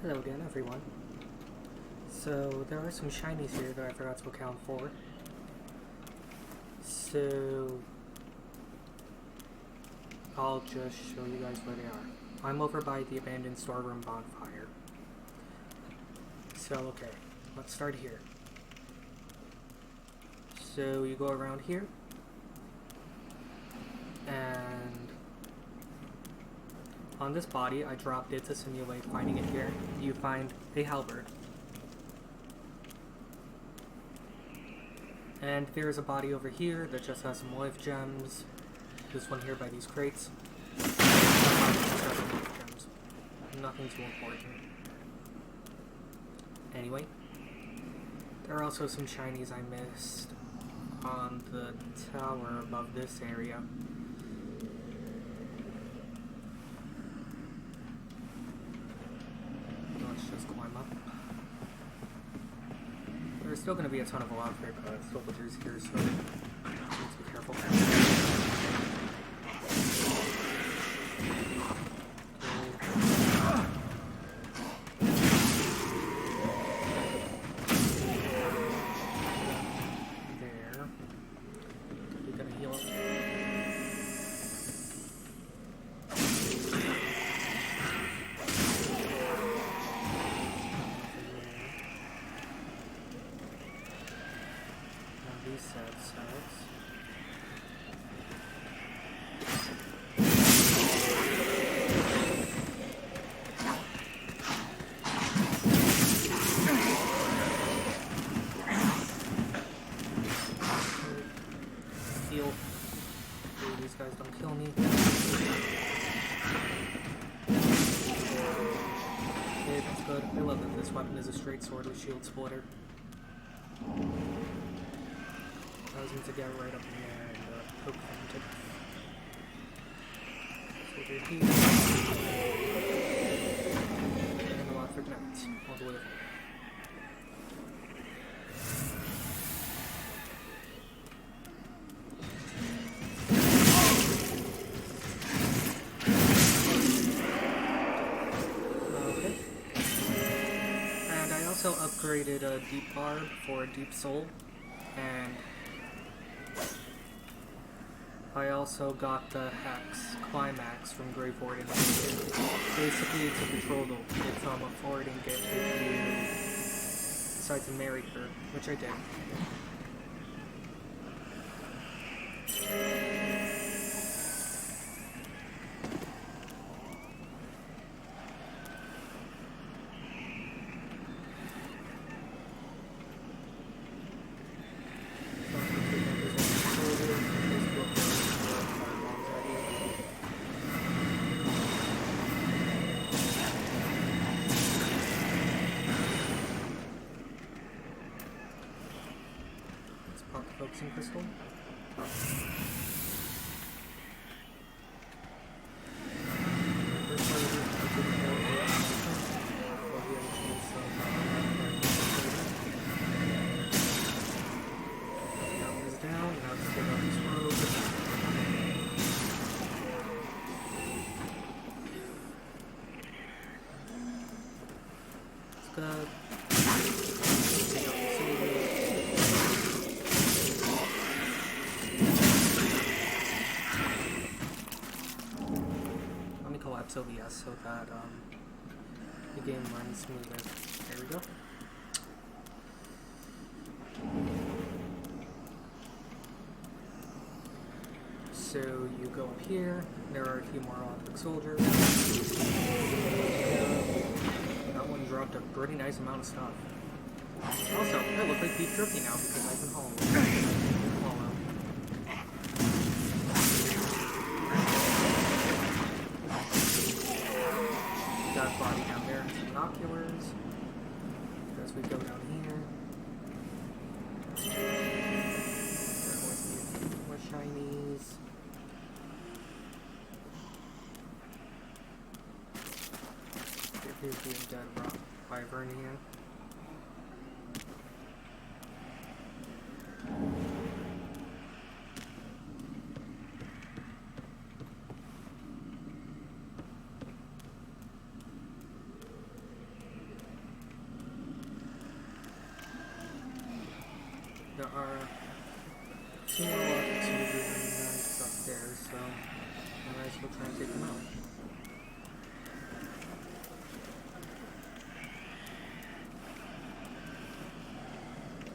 Hello again, everyone. So, there are some shinies here that I forgot to account for. So, I'll just show you guys where they are. I'm over by the abandoned storeroom bonfire. So, okay, let's start here. So, you go around here, and on this body, I dropped it to simulate finding it here. You find a halberd. And there's a body over here that just has some life gems. This one here by these crates. Nothing too important. Anyway, there are also some shinies I missed on the tower above this area. Let's just climb up. There's still going to be a ton of Velociraptor soldiers here, so need to be careful. There. We're going to heal up. These guys don't kill me. Okay, that's good. I love that this weapon is a straight sword with shield splitter. Allows me to get right up in there and poke them to death. So over here. And a lot for gnats. All the way over. Also upgraded a deep barb for a deep soul, and I also got the Hex Climax from Grave Warden. Basically, it's a betrothal. It's a forwarding gift if you decide to marry her, which I did. Focusing crystal. OBS so that the game runs smoother. There we go. So you go up here. There are a few more Optic soldiers. That one dropped a pretty nice amount of stuff. Also, I look like beef jerky now because I've been hauling. Body down there and some binoculars as we go down here. There always be more shinies. Here's the undead rock wyvern here. are 2 more logic soldiers and knights up there, so I might as well try and take them out.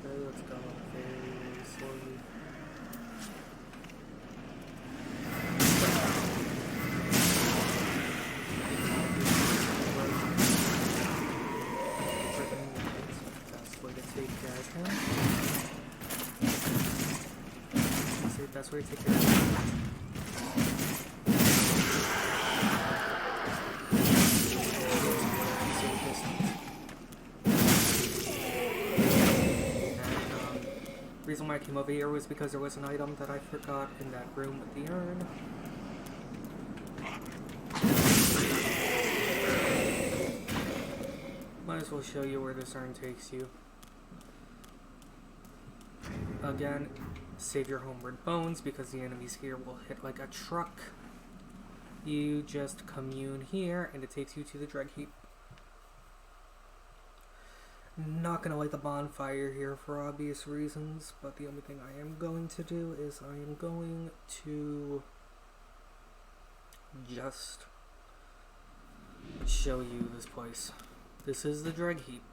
Okay, let's go very slowly. That's where you take care of it. The reason why I came over here was because there was an item that I forgot in that room with the urn. Might as well show you where this urn takes you. Again, save your homeward bones because the enemies here will hit like a truck. You just commune here and it takes you to the dreg heap. Not gonna light the bonfire here for obvious reasons, but the only thing I am going to do is I am going to just show you this place. This is the dreg heap.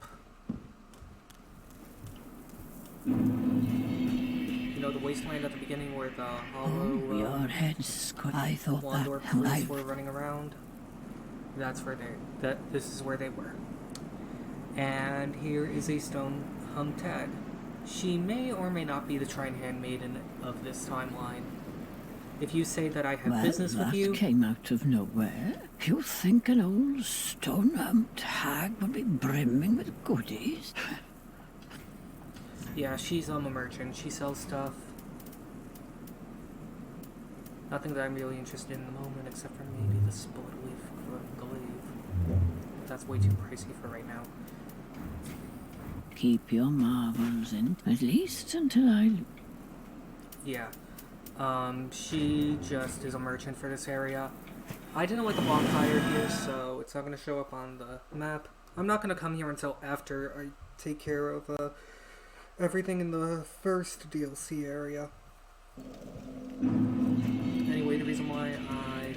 You know, the wasteland at the beginning where the hollow your head's I thought Wandor that priests were running around. That's where this is where they were. And here is a stone hung tag. She may or may not be the Trine handmaiden of this timeline. If you say that I have business with you, that came out of nowhere. You think an old stone hag would be brimming with goodies? yeah, she's a merchant. She sells stuff. Nothing that I'm really interested in at the moment, except for maybe the split leaf glaive. But that's way too pricey for right now. Keep your marvels in, at least until I... Yeah. She just is a merchant for this area. I didn't like the bonfire here, so it's not going to show up on the map. I'm not going to come here until after I take care of everything in the first DLC area. Anyway, the reason why I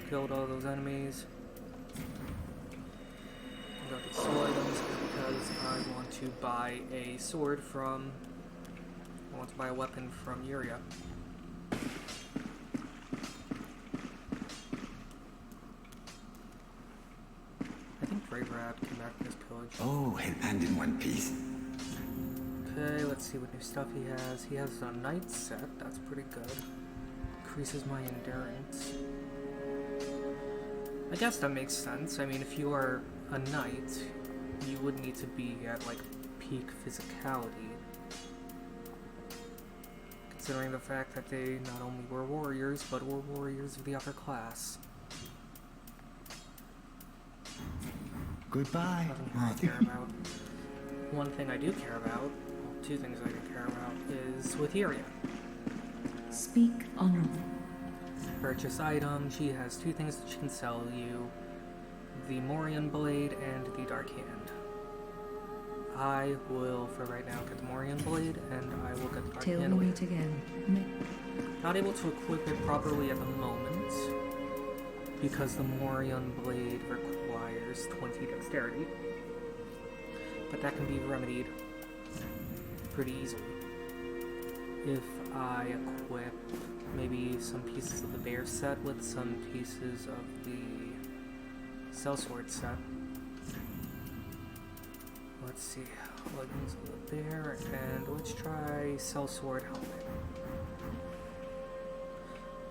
killed all those enemies, I got these soul items because I want to buy a sword from... I want to buy a weapon from Uria. I think Dragrad came back from his pillage. Oh, and in one piece. Okay, let's see what new stuff he has. He has a knight set, that's pretty good. Increases my endurance. I guess that makes sense. I mean, if you are a knight, you would need to be at, like, peak physicality. Considering the fact that they not only were warriors, but were warriors of the upper class. Goodbye. Nothing I care about. One thing I do care about, well, 2 things I do care about, is with Uria. Speak on. Purchase item. She has 2 things that she can sell you. The Morian Blade and the Dark Hand. I will, for right now, get the Morian Blade, and I will get the Dark Till Hand we later. meet again. Not able to equip it properly at the moment, because the Morian Blade requires 20 dexterity. But that can be remedied pretty easily. If I equip maybe some pieces of the bear set with some pieces of the sellsword set. Let's see, leggings of the bear, and let's try sellsword helmet.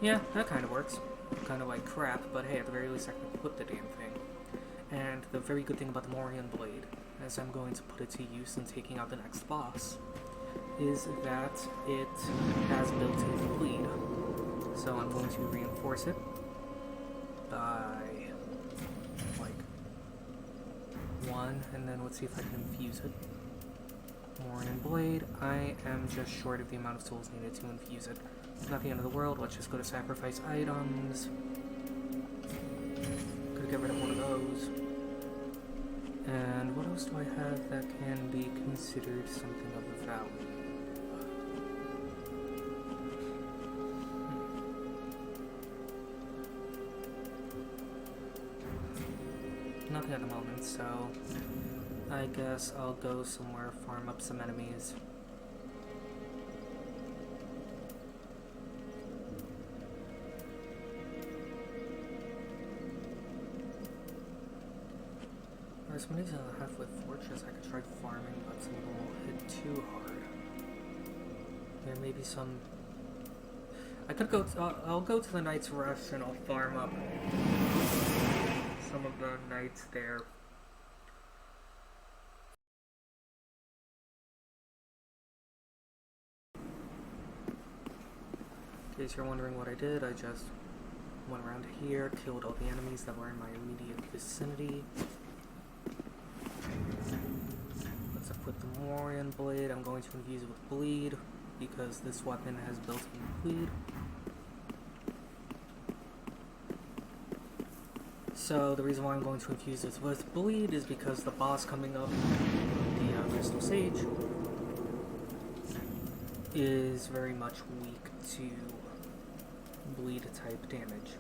Yeah, that kind of works. Kind of like crap, but hey, at the very least I can equip the damn thing. And the very good thing about the Morian Blade, as I'm going to put it to use in taking out the next boss, is that it has built-in bleed. So I'm going to reinforce it by like 1, and then let's see if I can infuse it. Morian Blade, I am just short of the amount of souls needed to infuse it. Not the end of the world, let's just go to sacrifice items. Could get rid of one of those. And what else do I have that can be considered something of value? nothing at the moment, so I guess I'll go somewhere, farm up some enemies. There's some enemies in the halfway fortress I could try farming, but some of them will hit too hard. There may be some... I could go... I'll go to the Knight's Rush and I'll farm up some of the knights there. In case you're wondering what I did, I just went around here, killed all the enemies that were in my immediate vicinity. Let's equip the Morion Blade. I'm going to infuse it with Bleed, because this weapon has built-in Bleed. So the reason why I'm going to infuse this with Bleed is because the boss coming up, the Crystal Sage, is very much weak to bleed type damage.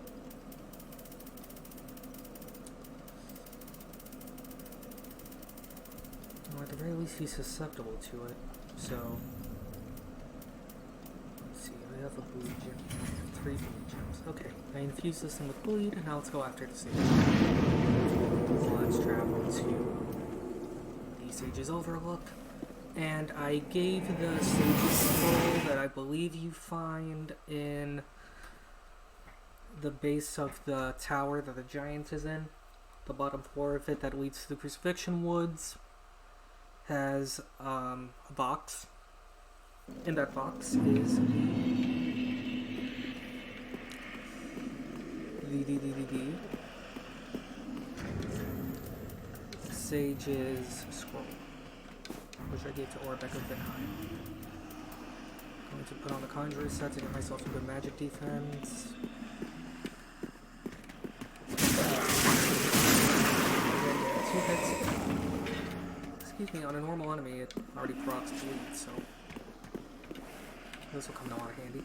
Or at the very least he's susceptible to it. So let's see, I have a bleed gem. 3 bleed gems. Okay, I infused this thing with bleed, and now let's go after the sage. Let's travel to the Sage's Overlook. And I gave the Sage's Scroll that I believe you find in the base of the tower that the giant is in. The bottom floor of it that leads to the Crucifixion Woods has a box. In that box is the Sage's Scroll, which I gave to Orbeck of Vinheim. I'm going to put on the Conjurer set to get myself some good magic defense. Two hits. Excuse me, on a normal enemy it already procs bleed, so this will come in a lot of handy.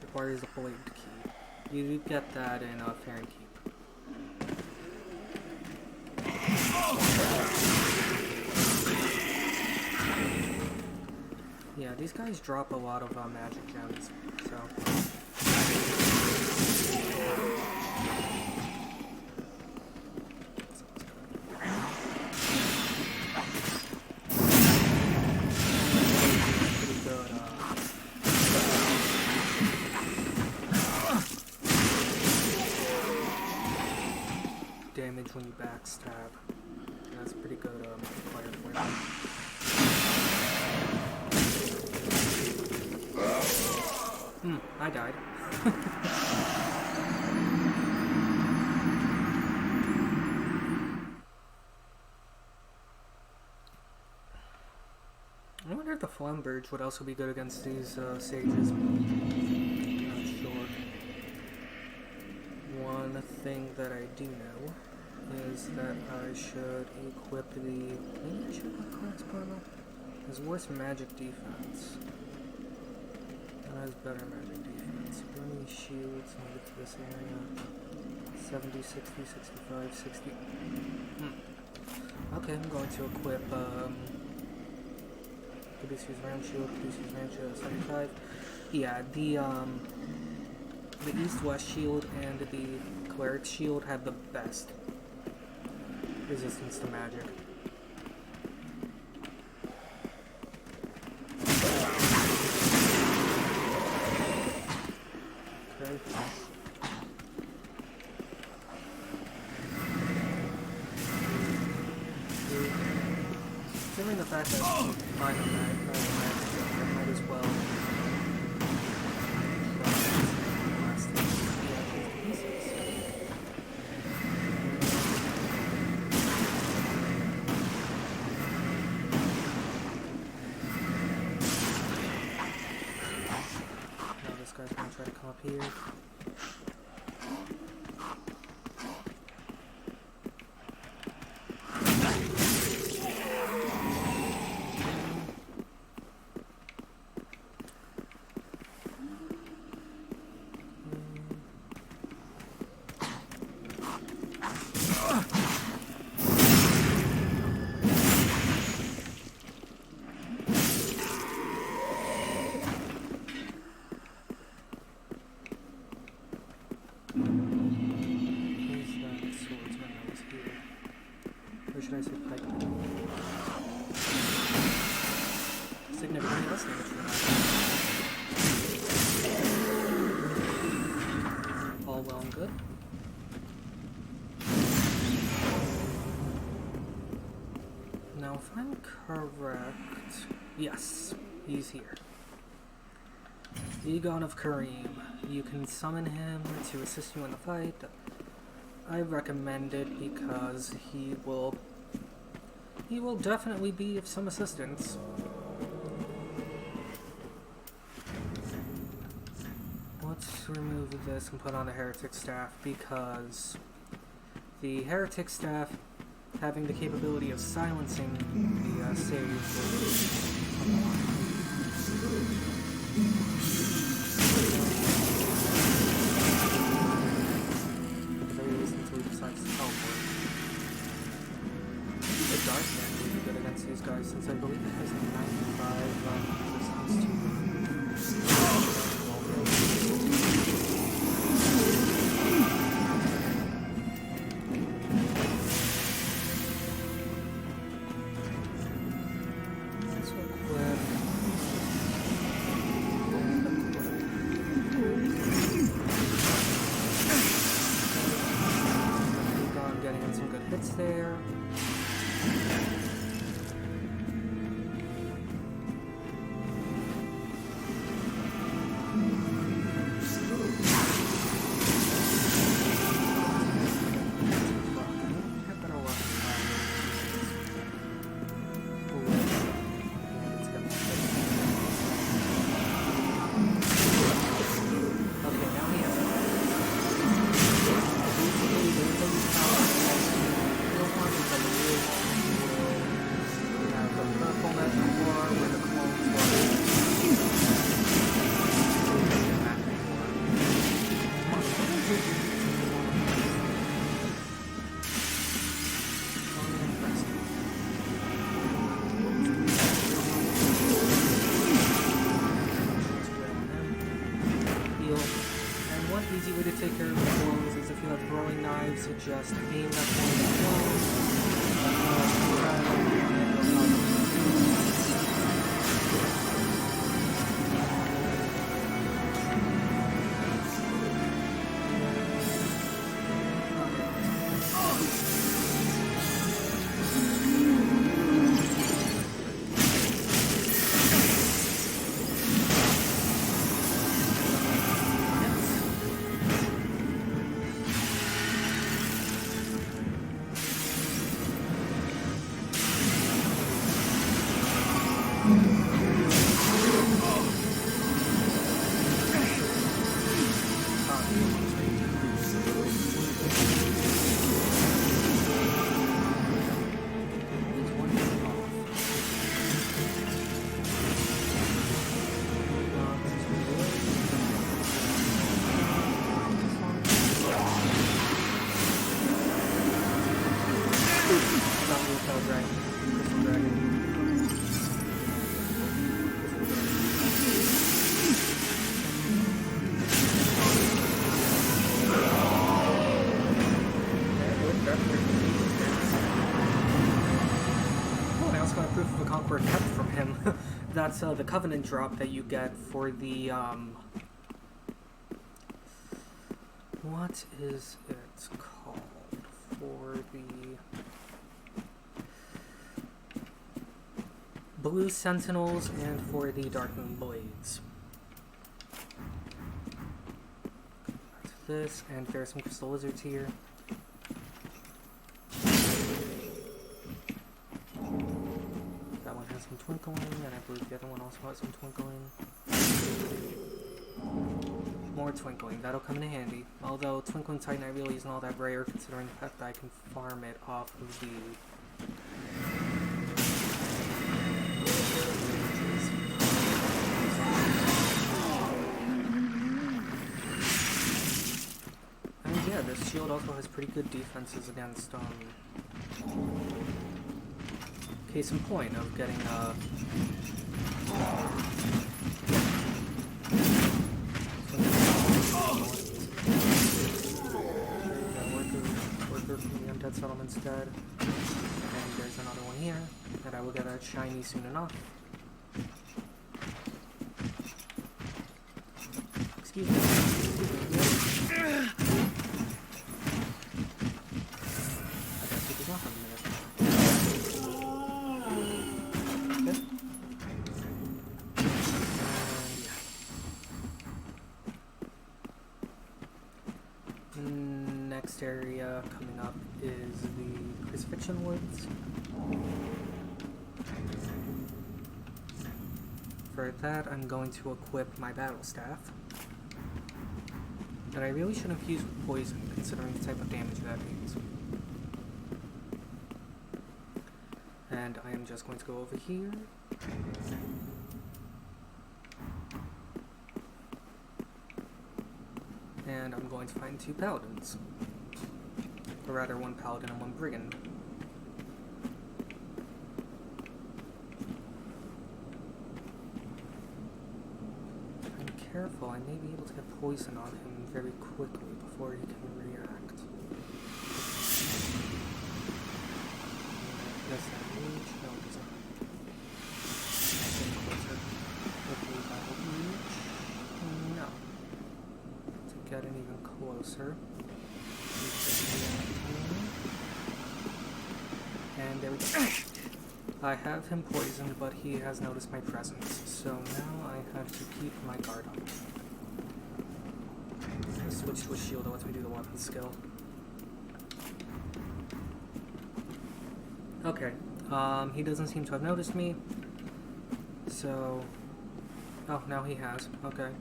Requires a blade key. You do get that in Farron Keep. Yeah, these guys drop a lot of magic gems, so... Pretty good, damage when you backstab. That's pretty good multiplier for you. I died. I wonder if the Flamberge would also be good against these sages. Not sure. One thing that I do know is that I should equip the... Maybe I should equip Clark's Armor? Has worse magic defense. Has better magic defense. Burning shields, move to this area. 70, 60, 65, 60. Okay, I'm going to equip Caduceus Ram Shield, 75. Yeah, the East-West Shield and the Cleric Shield have the best resistance to magic. Considering the fact that I'm I might as well last pieces. Now this guy's gonna try to come up here. significantly less damage for that. All well and good. Now, if I'm correct, yes, he's here. Egon of Kareem. You can summon him to assist you in the fight. I recommend it because he will definitely be of some assistance. Let's remove this and put on the Heretic Staff because the Heretic Staff having the capability of silencing the save until he decides to teleport. The Dark Man will be good against these guys since I believe it has a 95 resistance to there. Just aim that That's the Covenant drop that you get for the, what is it called? For the Blue Sentinels and for the Darkening Blades. That's this, and there's some Crystal Lizards here. Some twinkling, and I believe the other one also has some twinkling. More twinkling, that'll come in handy. Although Twinkling Titanite really isn't all that rare considering the fact that I can farm it off of the... And yeah, this shield also has pretty good defenses against, case in point of getting worker from the Undead Settlement's dead. And there's another one here that I will get a shiny soon enough. Excuse me. I gotta take this off in a minute. Okay. Next area coming up is the Crucifixion Woods. For that, I'm going to equip my battle staff. That I really shouldn't have used with poison, considering the type of damage that means. And I am just going to go over here. And I'm going to find 2 paladins. Or rather, 1 paladin and 1 brigand. I'm careful, I may be able to get poison on him very quickly before he can react. Does that reach? No, it doesn't. Hopefully that will reach. No. To get it even closer. And there we go. I have him poisoned, but he has noticed my presence, so now I have to keep my guard up. Let's switch to a shield that lets me do the weapon skill. Okay, he doesn't seem to have noticed me, so... Oh, now he has. Okay.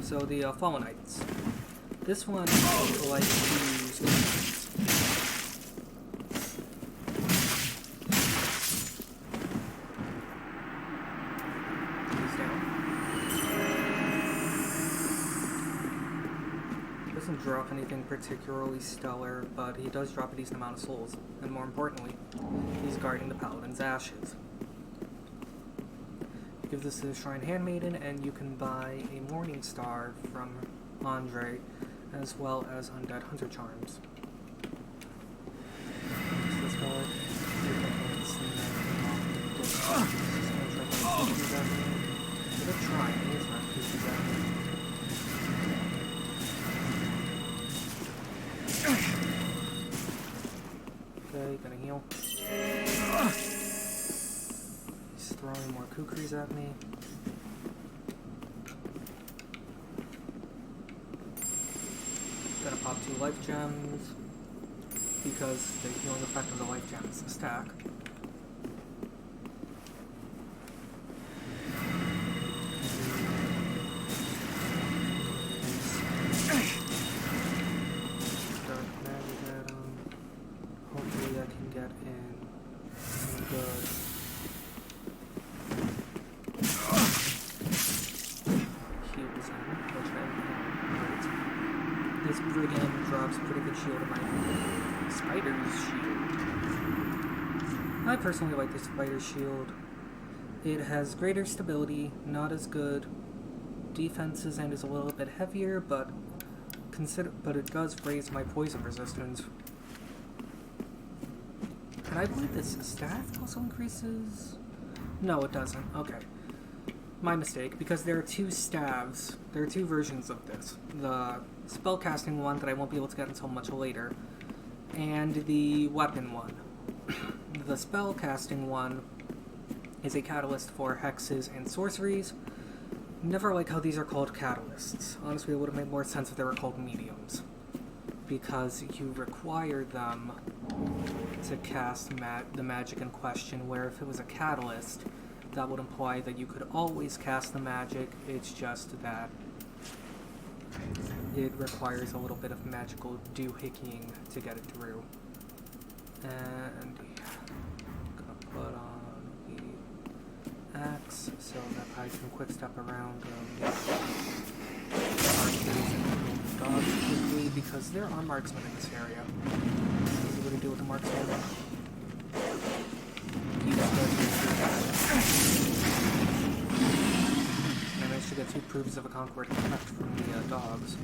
So the Fallen Knights. This one likes to use weapons. He's down. Doesn't drop anything particularly stellar, but he does drop a decent amount of souls. And more importantly, he's guarding the Paladin's ashes. Give this to the Shrine Handmaiden, and you can buy a Morning Star from Andre, as well as Undead Hunter Charms. This guy. They're trying, he's not pieces at me. Okay, gonna heal. He's throwing more kukris at me. Gonna pop 2 life gems because the healing effect of the life gems is a stack. Hopefully I can get in some good. Heals in, which I great. This brigand drops pretty good shield on my spider's shield. I personally like the spider's shield. It has greater stability, not as good defenses, and is a little bit heavier, but it does raise my poison resistance. And I believe this staff also increases. No, it doesn't. Okay. My mistake, because there are 2 staves. There are 2 versions of this. The spellcasting one that I won't be able to get until much later, and the weapon one. The spellcasting one is a catalyst for hexes and sorceries. Never like how these are called catalysts. Honestly, it would have made more sense if they were called mediums, because you require them to cast the magic in question, where if it was a catalyst, that would imply that you could always cast the magic. It's just that it requires a little bit of magical doohickying to get it through. And I'm gonna put on the axe so that I can quick step around dogs quickly, because there are marksmen in this area. What do we do with the marksman? And I managed to get 2 proofs of a conquered effect from the dogs.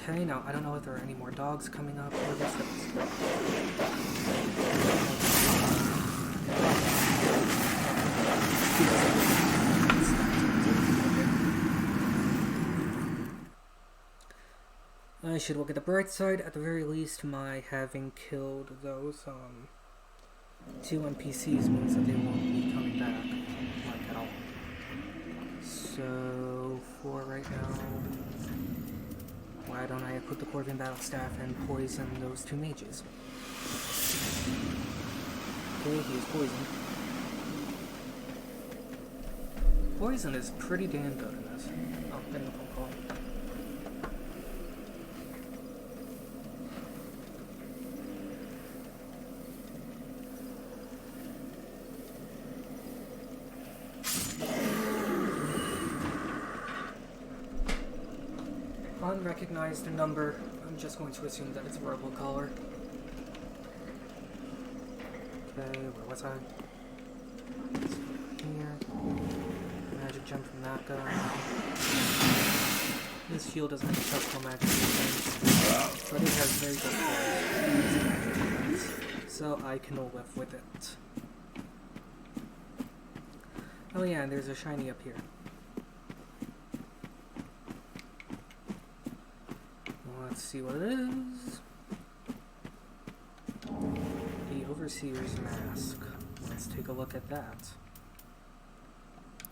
Okay, now I don't know if there are any more dogs coming up. I guess I should look at the bright side. At the very least, my having killed those 2 NPCs means that they won't be coming back, like, at all. So, for right now, why don't I equip the Corvian Battle Staff and poison those 2 mages? Okay, he is poisoned. Poison is pretty damn good in this. Oh, getting a phone call. Unrecognized number. I'm just going to assume that it's a robocaller. Okay, where was I? Here. Magic gem from that guy. This shield doesn't have a touch magic defense, but it has very good magic defense, so I can live with it. Oh yeah, and there's a shiny up here. Let's see what it is. The Overseer's Mask. Let's take a look at that.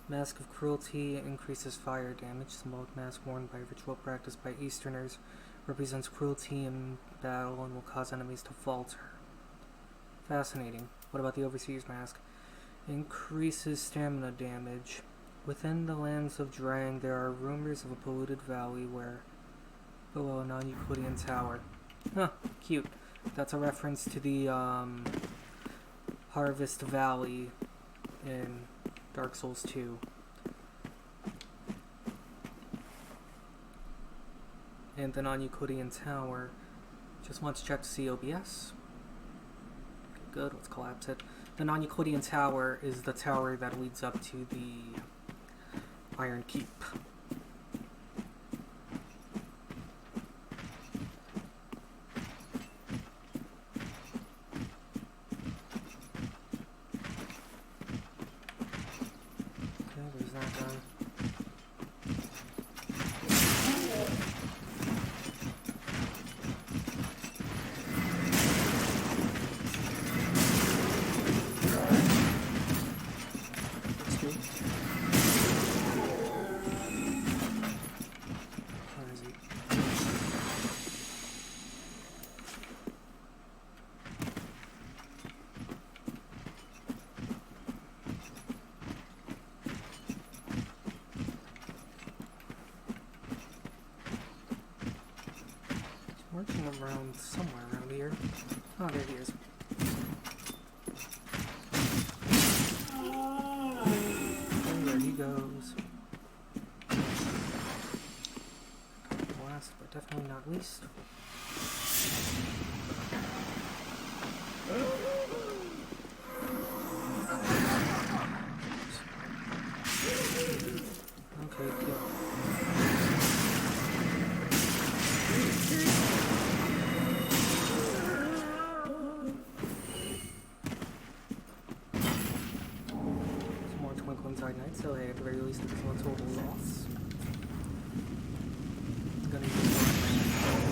Mask of Cruelty increases fire damage. Symbolic mask worn by ritual practice by Easterners represents cruelty in battle and will cause enemies to falter. Fascinating. What about the Overseer's Mask? Increases stamina damage. Within the lands of Drang, there are rumors of a polluted valley where below a non-Euclidean tower. Huh, cute. That's a reference to the Harvest Valley in Dark Souls 2. And the non-Euclidean tower. Just want to check to see OBS. Okay, good, let's collapse it. The non-Euclidean tower is the tower that leads up to the Iron Keep. Marching around somewhere around here. Oh, there he is. And there he goes. Last but definitely not least. Okay, kill. So hey, at the very least, it's one total loss. I'm gonna use one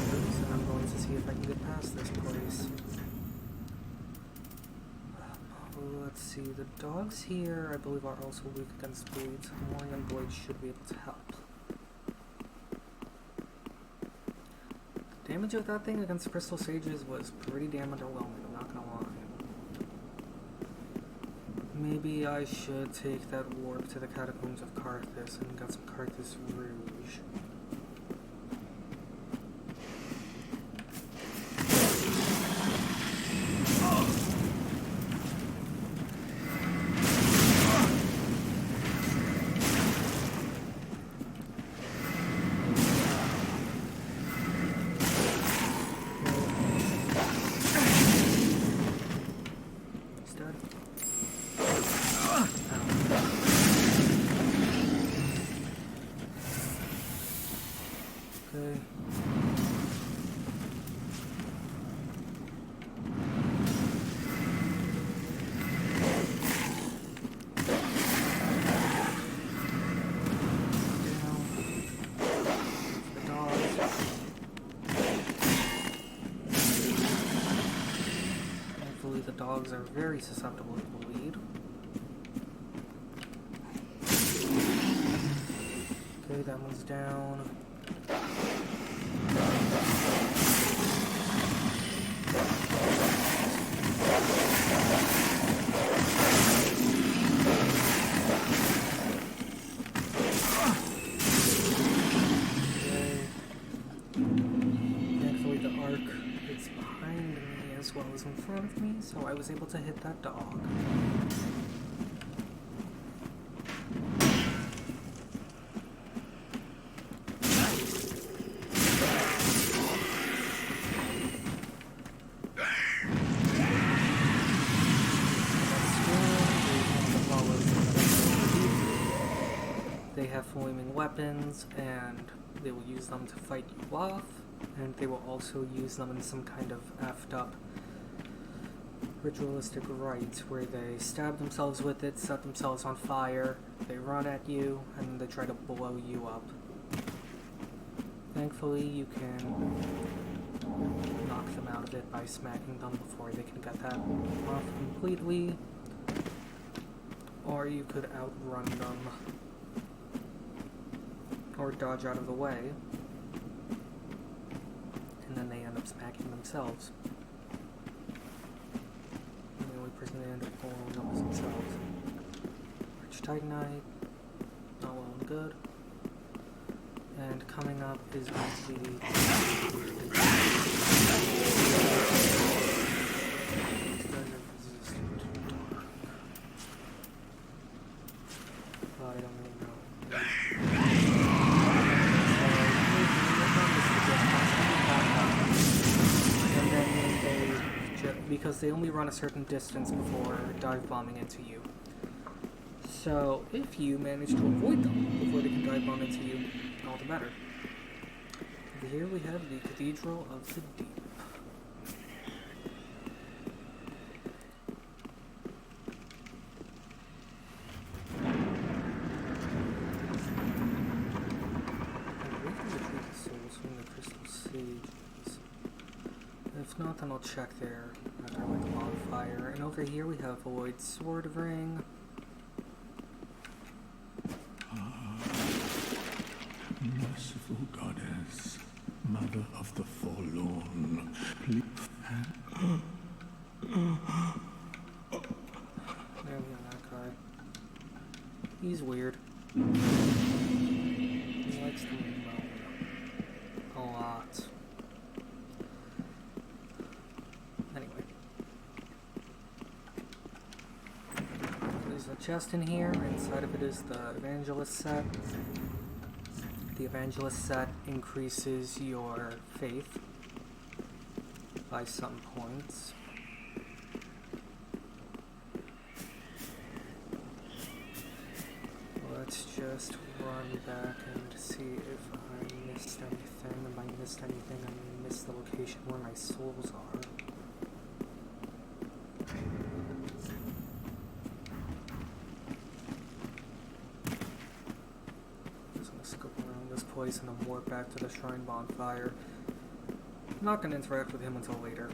and I'm going to see if I can get past this place. Let's see, the dogs here, I believe, are also weak against blades. Warring blades should be able to help. The damage of that thing against crystal sages was pretty damn underwhelming, I'm not gonna lie. Maybe I should take that warp to the catacombs of Carthus and get some Carthus Rouge. dogs are very susceptible to bleed. Okay, that one's down. Thankfully the arc is behind me as well as in front of me, so I was able to hit that dog. They have flaming weapons, and they will use them to fight you off, and they will also use them in some kind of effed up ritualistic rites where they stab themselves with it, set themselves on fire, they run at you, and then they try to blow you up. Thankfully, you can knock them out of it by smacking them before they can get that off completely, or you could outrun them. Or dodge out of the way, and then they end up smacking themselves. And the only person they end up pulling up is themselves. Archtitanite, not well and good. And coming up is going to be these guys are resistant to dark. But I don't really know. Because they only run a certain distance before dive bombing into you. So if you manage to avoid them before they can dive bomb into you, all the better. Over here we have the Cathedral of the Deep. If not, then I'll check there after I light the bonfire. And over here we have Void Sword Ring. Merciful Goddess, Mother of the Forlorn, please. There we have that guy. He's weird. He likes to moan a lot. Anyway. There's a chest in here. Inside of it is the Evangelist set. The Evangelist set increases your faith by some points. Let's just run back and see if I missed anything. If I missed anything, I missed the location where my souls are. Just gonna scope around this place and then warp back to the shrine bonfire. I'm not gonna interact with him until later.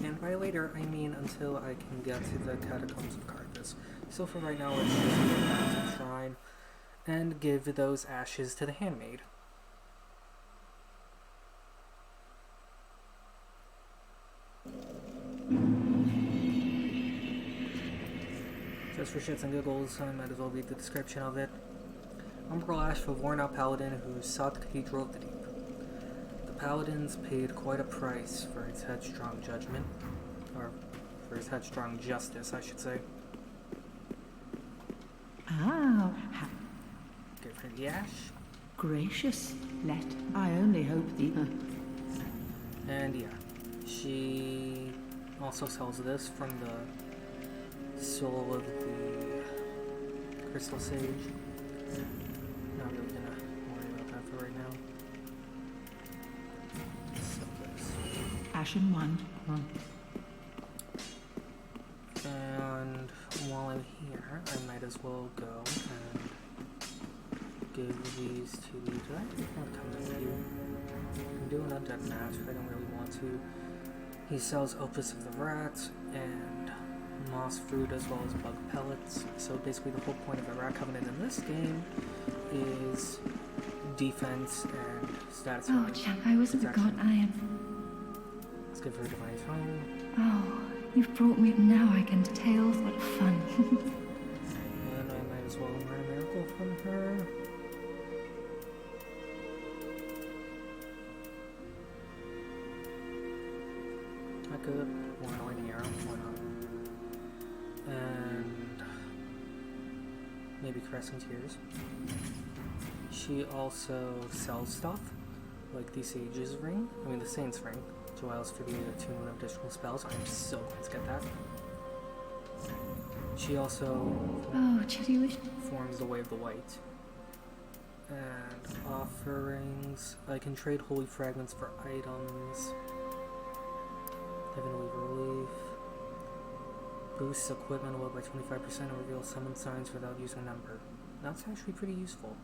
And by later, I mean until I can get to the Catacombs of Carthus. So for right now, let's just go back to the shrine and give those ashes to the handmaid. Just for shits and giggles, I might as well read the description of it. Umbral Ash, a worn-out paladin who sought the Cathedral of the Deep. The paladins paid quite a price for its headstrong judgment, or for his headstrong justice, I should say. Ah, Give her the ash. gracious, let I only hope thee. And yeah, she also sells this from the soul of the Crystal Sage. Not really gonna worry about that for right now. Ashen one. And while I'm here, I might as well go and give these to you. Do I want to come with you? I'm doing undead match, but I don't really want want to. He sells opus of the rat and moss fruit as well as bug pellets. So basically the whole point of the rat covenant in this game is defense and status. Oh, chap, I wasn't forgot. I am. Let's give her a divine tone. Oh, you've brought me. Now I can tales. What fun. And I might as well learn a miracle from her. I could one lightning arrow, why not? And maybe Caressing Tears. She also sells stuff, like the Sage's Ring, the Saint's Ring, which allows for the attunement of additional spells. I'm so glad to get that. She also forms the Way of the White. And offerings. I can trade holy fragments for items. Heavenly Relief. Boosts equipment load by 25% and reveals summon signs without using a number. That's actually pretty useful.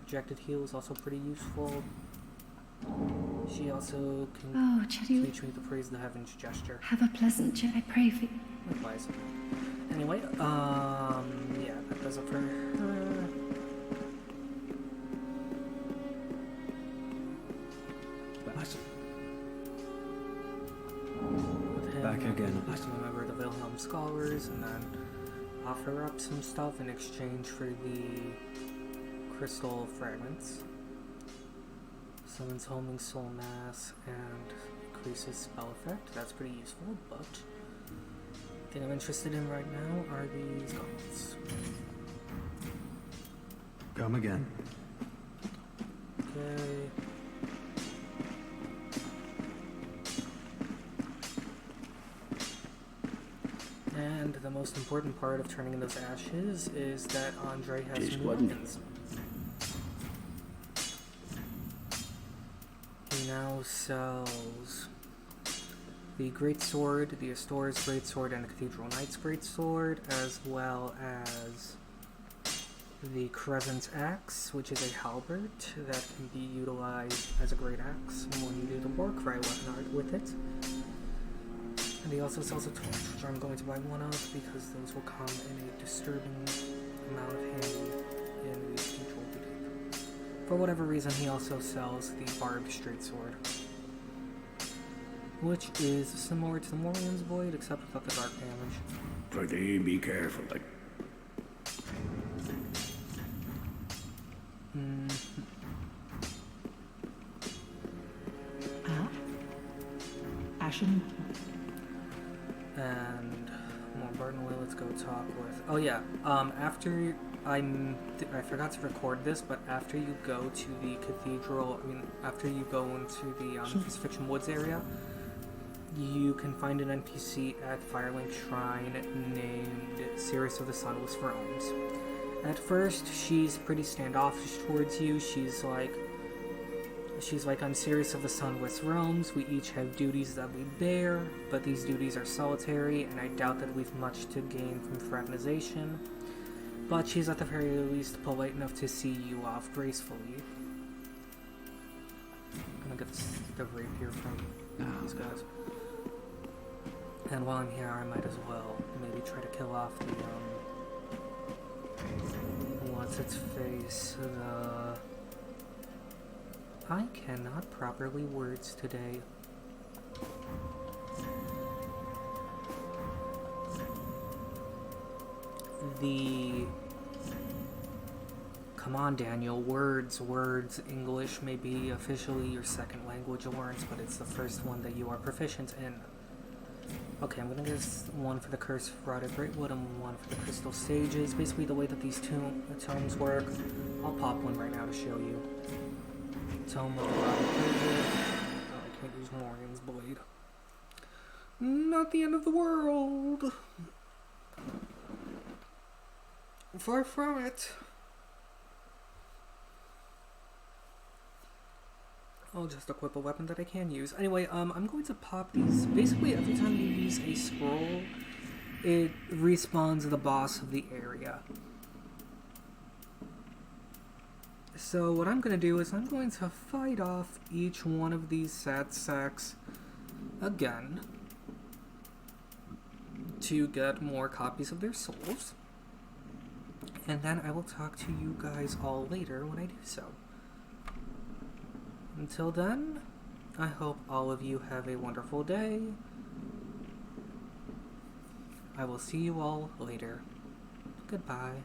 Projected Heal is also pretty useful. She also can teach me to praise the heavens gesture. Have a pleasant chat, I pray for you. Likewise. Anyway, yeah, that does it for her. Back again. Become a member of the Wilhelm Scholars, and then offer up some stuff in exchange for the crystal fragments. Summons Homing Soul Mass and increases spell effect. That's pretty useful, but the thing I'm interested in right now are these gauntlets. Come again. Okay. And the most important part of turning in those ashes is that Andre has new weapons. He now sells the Greatsword, the Astor's Greatsword, and the Cathedral Knight's Greatsword, as well as the Crescent Axe, which is a halberd that can be utilized as a great axe when you do the Warcry weapon art with it. And he also sells a torch, which I'm going to buy one of because those will come in a disturbing amount of handy in the Cathedral of the Deep. For whatever reason, he also sells the Barbed Straight Sword, which is similar to the Morian's Void, except without the dark damage. Pretty be careful, like. Ashen. And more Bartonway, let's go talk with. Oh yeah. After I forgot to record this, but after you go to the cathedral, after you go into the Crucifixion Woods area, you can find an NPC at Firelink Shrine named Sirius of the Sunless Realms. At first, she's pretty standoffish towards you. She's like, I'm Sirius of the Sunless Realms. We each have duties that we bear, but these duties are solitary, and I doubt that we've much to gain from fraternization. But she's at the very least polite enough to see you off gracefully. I'm gonna get the rapier from these guys. And while I'm here, I might as well maybe try to kill off the, what's its face, I cannot properly words today. Come on, Daniel, words, English may be officially your second language of words, but it's the first one that you are proficient in. Okay, I'm gonna get one for the Curse of Rotted Greatwood and one for the Crystal Stages. Basically, the way that these tomes work, I'll pop one right now to show you. Tome of the Rotted Greatwood. Oh, I can't use Morgan's Blade. Not the end of the world! Far from it. I'll just equip a weapon that I can use. Anyway, I'm going to pop these. Basically, every time you use a scroll, it respawns the boss of the area. So what I'm going to do is I'm going to fight off each one of these sad sacks again to get more copies of their souls. And then I will talk to you guys all later when I do so. Until then, I hope all of you have a wonderful day. I will see you all later. Goodbye.